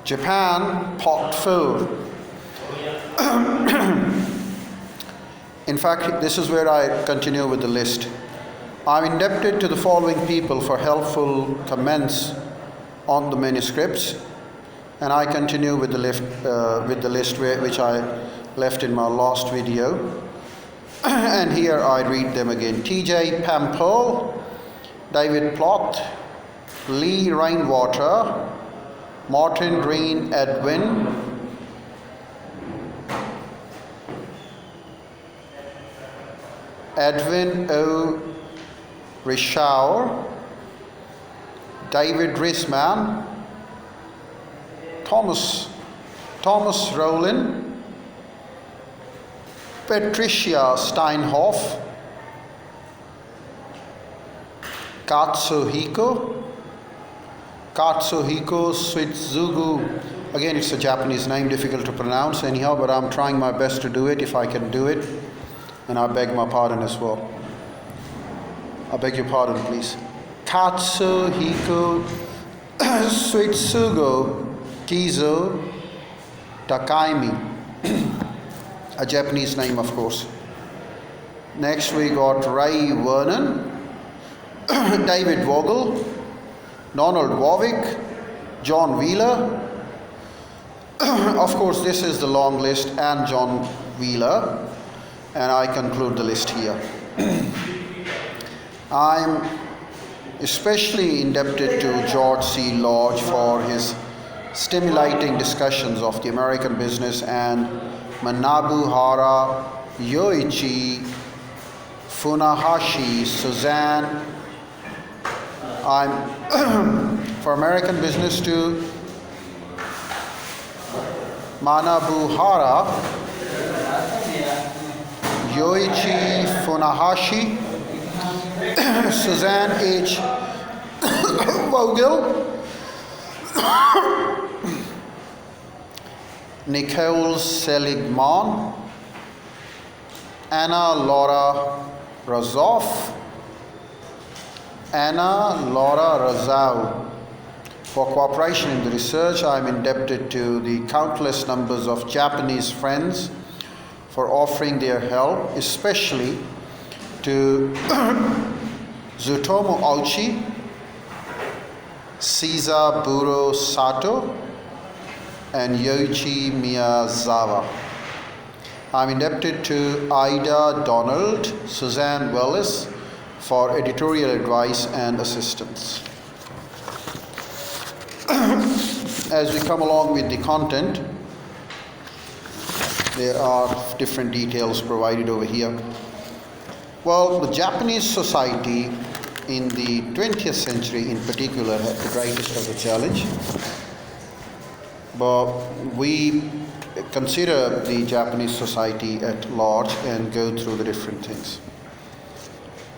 Japan, pot 4. In fact, this is where I continue with the list. I'm indebted to the following people for helpful comments on the manuscripts, and I continue with the list which I left in my last video. And here I read them again. T.J. Pampel, David Plott, Lee Rainwater, Martin Green Edwin, Edwin O. Rishour, David Risman, Thomas Rowland, Patricia Steinhoff, Katsuhiko Suitsugu. Again, it's a Japanese name, difficult to pronounce anyhow, but I'm trying my best to do it if I can do it. And I beg my pardon as well. I beg your pardon, please. Katsuhiko Suitsugu Kizo Takaimi. A Japanese name, of course. Next we got Ray Vernon, David Vogel, Donald Warwick, John Wheeler. Of course, this is the long list, and John Wheeler, and I conclude the list here. I'm especially indebted to George C. Lodge for his stimulating discussions of the American business, and Manabu Hara, Yoichi Funahashi, Suzanne. I'm for American business to Manabu Hara, Yoichi Funahashi, Suzanne H. Vogel, Nicole Seligman, Anna Laura Razov, For cooperation in the research, I am indebted to the countless numbers of Japanese friends for offering their help, especially to Tsutomu Ouchi, Caesar Buro Sato, and Yoichi Miyazawa. I'm indebted to Ida Donald, Suzanne Wellis for editorial advice and assistance. As we come along with the content, there are different details provided over here. Well, the Japanese society in the 20th century in particular had the greatest of the challenge. But we consider the Japanese society at large and go through the different things.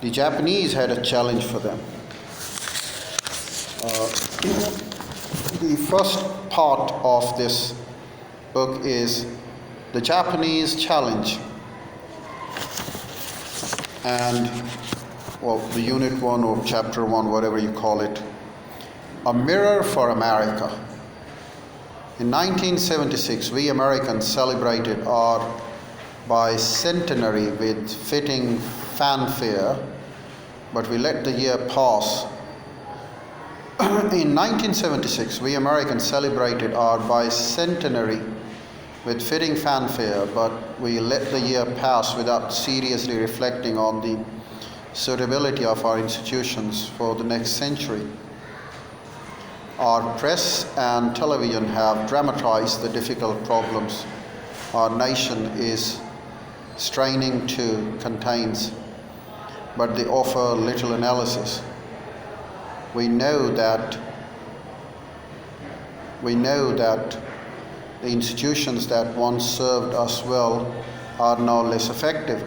The Japanese had a challenge for them. The first part of this book is the Japanese challenge. And, well, the unit 1 or chapter 1, whatever you call it, a mirror for America. In 1976, we Americans celebrated our bicentenary with fitting fanfare, but we let the year pass. In 1976, we Americans celebrated our bicentenary with fitting fanfare, but we let the year pass without seriously reflecting on the suitability of our institutions for the next century. Our press and television have dramatized the difficult problems our nation is straining to contain, but they offer little analysis. We know that the institutions that once served us well are now less effective.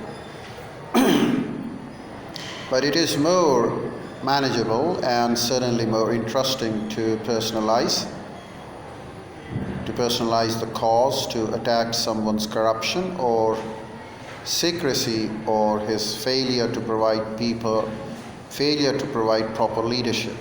But it is more manageable and certainly more interesting to personalize the cause, to attack someone's corruption or secrecy or his failure to provide proper leadership.